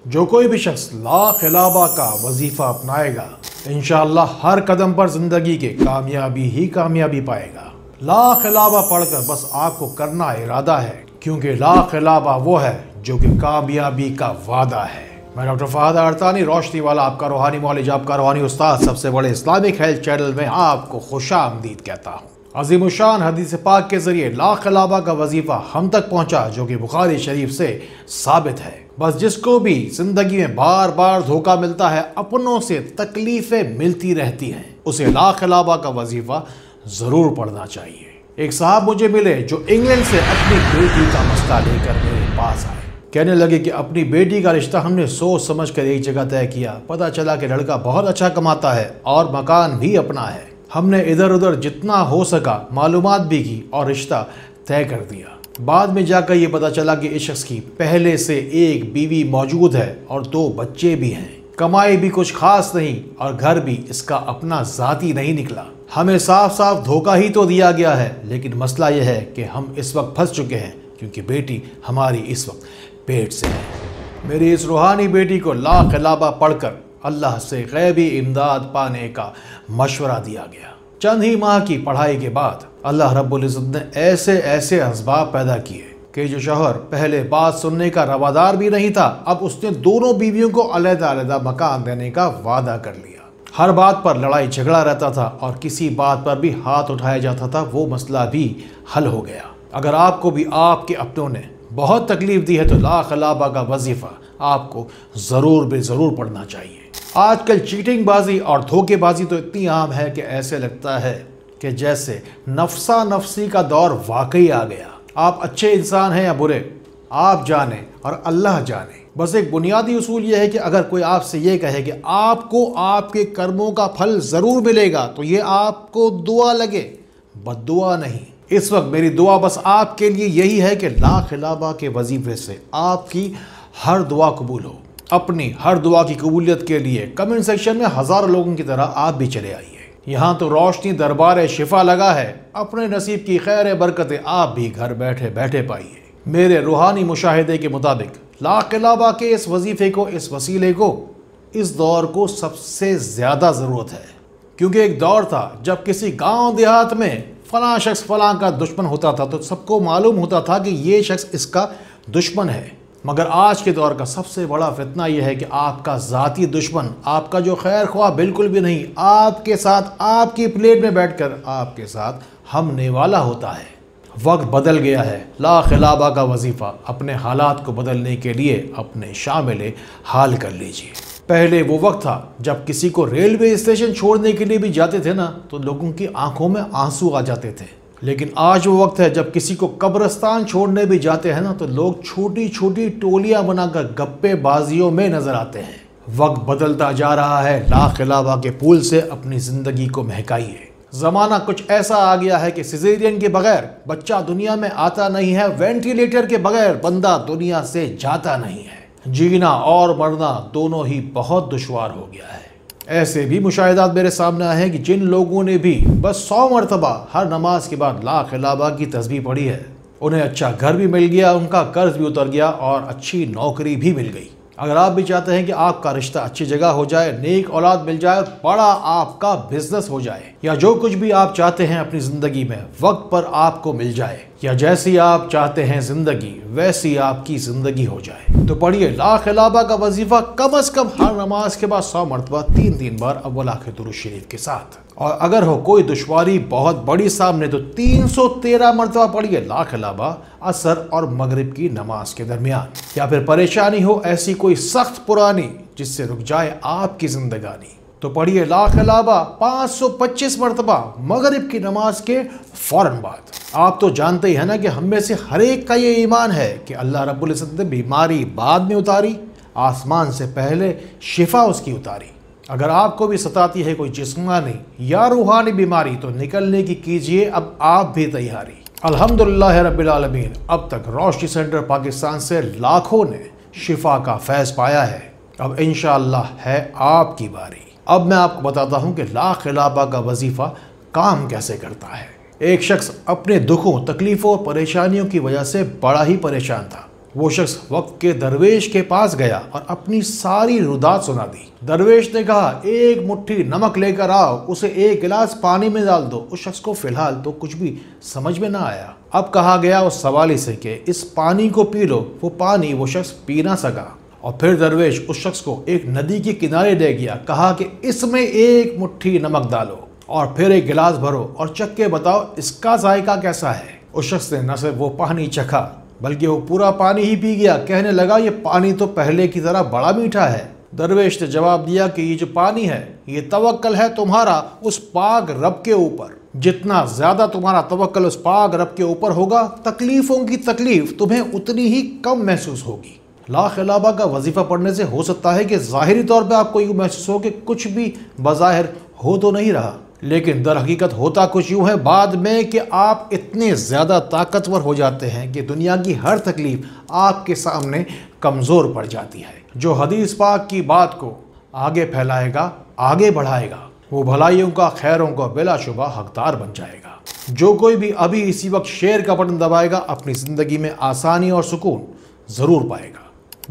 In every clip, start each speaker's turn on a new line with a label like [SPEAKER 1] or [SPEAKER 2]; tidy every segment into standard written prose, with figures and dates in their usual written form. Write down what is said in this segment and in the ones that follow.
[SPEAKER 1] जो कोई भी शख्स ला खिलाबा का वजीफा अपनाएगा इंशाअल्लाह हर कदम पर जिंदगी के कामयाबी ही कामयाबी पाएगा। ला खिलाबा पढ़कर बस आपको करना इरादा है, क्योंकि ला खिलाबा वो है जो कि कामयाबी का वादा है। मैं डॉक्टर फहद अरतानी रोशनी वाला आपका रूहानी मौलिज, आपका रूहानी उस्ताद, सबसे बड़े इस्लामिक हेल्थ चैनल में आपको खुशामदीद कहता हूँ। अज़ीमुशान हदीस पाक के जरिए ला खिलाबा का वजीफा हम तक पहुँचा, जो कि बुखारी शरीफ से साबित है। बस जिसको भी जिंदगी में बार बार धोखा मिलता है, अपनों से तकलीफें मिलती रहती हैं, उसे ला खिलाबा का वजीफा जरूर पढ़ना चाहिए। एक साहब मुझे मिले जो इंग्लैंड से अपनी बेटी का मसला लेकर मेरे पास आए। कहने लगे कि अपनी बेटी का रिश्ता हमने सोच समझ कर एक जगह तय किया। पता चला कि लड़का बहुत अच्छा कमाता है और मकान भी अपना है। हमने इधर उधर जितना हो सका मालूमात भी की और रिश्ता तय कर दिया। बाद में जाकर ये पता चला कि इस शख्स की पहले से एक बीवी मौजूद है और 2 बच्चे भी हैं। कमाई भी कुछ खास नहीं और घर भी इसका अपना ज़ाती नहीं निकला। हमें साफ साफ धोखा ही तो दिया गया है, लेकिन मसला यह है कि हम इस वक्त फंस चुके हैं, क्योंकि बेटी हमारी इस वक्त पेट से है। मेरी इस रूहानी बेटी को ला खिलाबा पढ़कर अल्लाह से गैबी इमदाद पाने का मशवरा दिया गया। चंद ही माह की पढ़ाई के बाद अल्लाह रब्बुल इज़्ज़त ने ऐसे ऐसे असबाब पैदा किए कि जो शौहर पहले बात सुनने का रवादार भी नहीं था, अब उसने दोनों बीवियों को अलग-अलग मकान देने का वादा कर लिया। हर बात पर लड़ाई झगड़ा रहता था और किसी बात पर भी हाथ उठाया जाता था, वो मसला भी हल हो गया। अगर आपको भी आपके अपनों ने बहुत तकलीफ दी है तो ला खिलाबा का वजीफा आपको ज़रूर बेज़रूर पढ़ना चाहिए। आजकल चीटिंग बाजी और धोखेबाजी तो इतनी आम है कि ऐसे लगता है कि जैसे नफसा नफसी का दौर वाकई आ गया। आप अच्छे इंसान हैं या बुरे, आप जाने और अल्लाह जाने। बस एक बुनियादी उसूल यह है कि अगर कोई आपसे ये कहे कि आपको आपके कर्मों का फल ज़रूर मिलेगा, तो ये आपको दुआ लगे, बद्दुआ नहीं। इस वक्त मेरी दुआ बस आपके लिए यही है कि ला खिलाबा के वजीफे से आपकी हर दुआ कबूल हो। अपनी हर दुआ की कबूलियत के लिए कमेंट सेक्शन में हज़ारों लोगों की तरह आप भी चले आइए। यहाँ तो रोशनी दरबार शिफा लगा है। अपने नसीब की खैर बरकतें आप भी घर बैठे बैठे पाइए। मेरे रूहानी मुशाहिदे के मुताबिक ला खिलाबा के इस वजीफे को, इस वसीले को, इस दौर को सबसे ज़्यादा ज़रूरत है, क्योंकि एक दौर था जब किसी गांव देहात में फलां शख्स फलां का दुश्मन होता था तो सबको मालूम होता था कि ये शख्स इसका दुश्मन है। मगर आज के दौर का सबसे बड़ा फितना यह है कि आपका ज़ाती दुश्मन, आपका जो खैर ख्वाह बिल्कुल भी नहीं, आपके साथ आपकी प्लेट में बैठकर आपके साथ हमने वाला होता है। वक्त बदल गया है। ला खिलाबा का वजीफ़ा अपने हालात को बदलने के लिए अपने शामिल हाल कर लीजिए। पहले वो वक्त था जब किसी को रेलवे स्टेशन छोड़ने के लिए भी जाते थे ना, तो लोगों की आंखों में आंसू आ जाते थे। लेकिन आज वो वक्त है जब किसी को कब्रिस्तान छोड़ने भी जाते हैं ना, तो लोग छोटी छोटी टोलियां बनाकर गप्पे बाजियों में नजर आते हैं। वक्त बदलता जा रहा है। ला खिलाबा के पुल से अपनी जिंदगी को महकाइए। जमाना कुछ ऐसा आ गया है कि सिजेरियन के बगैर बच्चा दुनिया में आता नहीं है, वेंटिलेटर के बगैर बंदा दुनिया से जाता नहीं है। जीना और मरना दोनों ही बहुत दुश्वार हो गया है। ऐसे भी मुशाहिदात मेरे सामने आए हैं कि जिन लोगों ने भी बस 100 मरतबा हर नमाज के बाद ला खिलाबा की तस्बीह पढ़ी है, उन्हें अच्छा घर भी मिल गया, उनका कर्ज भी उतर गया और अच्छी नौकरी भी मिल गई। अगर आप भी चाहते हैं कि आपका रिश्ता अच्छी जगह हो जाए, नेक औलाद मिल जाए और बड़ा आपका बिजनेस हो जाए, या जो कुछ भी आप चाहते हैं अपनी ज़िंदगी में वक्त पर आपको मिल जाए, या जैसी आप चाहते हैं ज़िंदगी वैसी आपकी ज़िंदगी हो जाए, तो पढ़िए ला खिलाबा का वजीफ़ा कम अज़ कम हर नमाज के बाद 100 मरतबा 3 बार अव्वल आखिर दुरूद शरीफ के साथ। और अगर हो कोई दुश्वारी बहुत बड़ी सामने तो 313 मरतबा पढ़िए ला खिलाबा असर और मगरिब की नमाज के दरमियान। या फिर परेशानी हो ऐसी कोई सख्त पुरानी जिससे रुक जाए आपकी जिंदगानी, तो पढ़िए ला खिलाबा 525 मरतबा मगरिब की नमाज के फौरन बाद। आप तो जानते ही है ना कि हम में से हर एक का ये ईमान है कि अल्लाह रब्बुल इज़्ज़त ने बीमारी बाद में उतारी, आसमान से पहले शिफा उसकी उतारी। अगर आपको भी सताती है कोई जिस्मानी या रूहानी बीमारी, तो निकलने की कीजिए अब आप भी तैयारी। अल्हम्दुलिल्लाह रब्बिल आलमीन, अब तक रोशनी सेंटर पाकिस्तान से लाखों ने शिफा का फैज़ पाया है। अब इंशाअल्लाह है आपकी बारी। अब मैं आपको बताता हूँ कि ला खिलाबा का वजीफ़ा काम कैसे करता है। एक शख्स अपने दुखों, तकलीफ़ों और परेशानियों की वजह से बड़ा ही परेशान था। वो शख्स वक्त के दरवेश के पास गया और अपनी सारी रुदात सुना दी। दरवेश ने कहा, एक मुट्ठी नमक लेकर आओ, उसे एक गिलास पानी में डाल दो। उस शख्स को फिलहाल तो कुछ भी समझ में ना आया। अब कहा गया उस सवाली से कि इस पानी को पी लो। वो पानी वो शख्स पी ना सका और फिर दरवेश उस शख्स को एक नदी के किनारे ले गया। कहा कि इसमें एक मुट्ठी नमक डालो और फिर एक गिलास भरो और चख के बताओ इसका जायका कैसा है। उस शख्स ने न सिर्फ वो पानी चखा बल्कि वो पूरा पानी ही पी गया। कहने लगा, ये पानी तो पहले की तरह बड़ा मीठा है। दरवेश ने जवाब दिया कि ये जो पानी है ये तवक्कल है तुम्हारा उस पाक रब के ऊपर। जितना ज्यादा तुम्हारा तवक्कल उस पाक रब के ऊपर होगा, तकलीफों की तकलीफ तुम्हें उतनी ही कम महसूस होगी। ला खिलाबा का वजीफा पढ़ने से हो सकता है कि ज़ाहिरी तौर पे आपको यूँ महसूस हो कि कुछ भी बज़ाहिर हो तो नहीं रहा, लेकिन दर हकीकत होता कुछ यूँ है बाद में कि आप इतने ज़्यादा ताकतवर हो जाते हैं कि दुनिया की हर तकलीफ आपके सामने कमज़ोर पड़ जाती है। जो हदीस पाक की बात को आगे फैलाएगा, आगे बढ़ाएगा, वो भलाइयों का, खैरों का बिलाशुबा हकदार बन जाएगा। जो कोई भी अभी इसी वक्त शेयर का बटन दबाएगा अपनी ज़िंदगी में आसानी और सुकून ज़रूर पाएगा।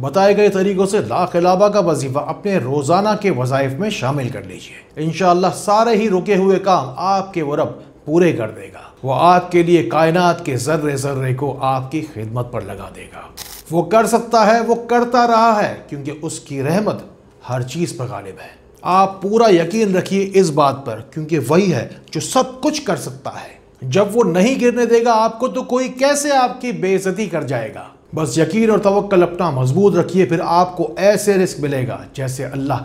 [SPEAKER 1] बताए गए तरीक़ों से ला खिलाबा का वजीफ़ा अपने रोज़ाना के वज़ाइफ में शामिल कर लीजिए। इंशाअल्लाह सारे ही रुके हुए काम आपके वो रब पूरे कर देगा। वो आपके लिए कायनात के ज़र्रे ज़र्रे को आपकी खिदमत पर लगा देगा। वो कर सकता है, वो करता रहा है, क्योंकि उसकी रहमत हर चीज़ पर गालिब है। आप पूरा यकीन रखिए इस बात पर, क्योंकि वही है जो सब कुछ कर सकता है। जब वो नहीं गिरने देगा आपको, तो कोई कैसे आपकी बेइज्जती कर जाएगा। बस यकीन और तवक्कल अपना मजबूत रखिए, फिर आपको ऐसे रिस्क मिलेगा जैसे अल्लाह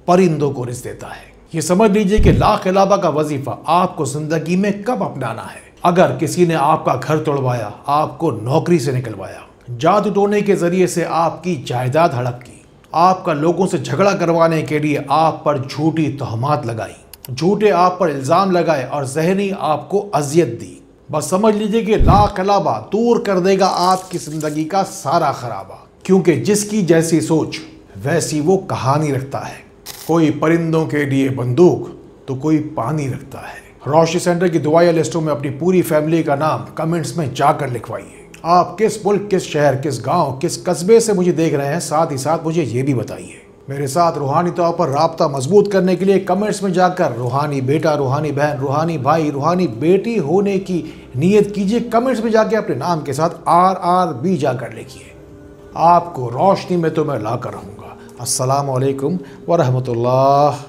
[SPEAKER 1] परिंदों को रिस्क देता है। ये समझ लीजिए कि ला खिलाबा का वजीफा आपको जिंदगी में कब अपनाना है। अगर किसी ने आपका घर तोड़वाया, आपको नौकरी से निकलवाया, जादू टोने के जरिए से आपकी जायदाद हड़प की, आपका लोगों से झगड़ा करवाने के लिए आप पर झूठी तहमात लगाई, झूठे आप पर इल्ज़ाम लगाए और जहनी आपको अजियत दी, बस समझ लीजिए कि ला खिलाबा दूर कर देगा आपकी जिंदगी का सारा खराबा। क्योंकि जिसकी जैसी सोच वैसी वो कहानी रखता है। कोई परिंदों के लिए बंदूक तो कोई पानी रखता है। रोशनी सेंटर की दुआया लिस्टों में अपनी पूरी फैमिली का नाम कमेंट्स में जाकर लिखवाइए। आप किस मुल्क, किस शहर, किस गांव, किस कस्बे से मुझे देख रहे हैं, साथ ही साथ मुझे ये भी बताइए। मेरे साथ रूहानी तौर पर राब्ता मजबूत करने के लिए कमेंट्स में जाकर रूहानी बेटा, रूहानी बहन, रूहानी भाई, रूहानी बेटी होने की नीयत कीजिए। कमेंट्स में जाके अपने नाम के साथ RRB जाकर लिखिए। आपको रोशनी में तो मैं ला कर रहूँगा। अस्सलामु अलैकुम व रहमतुल्लाह।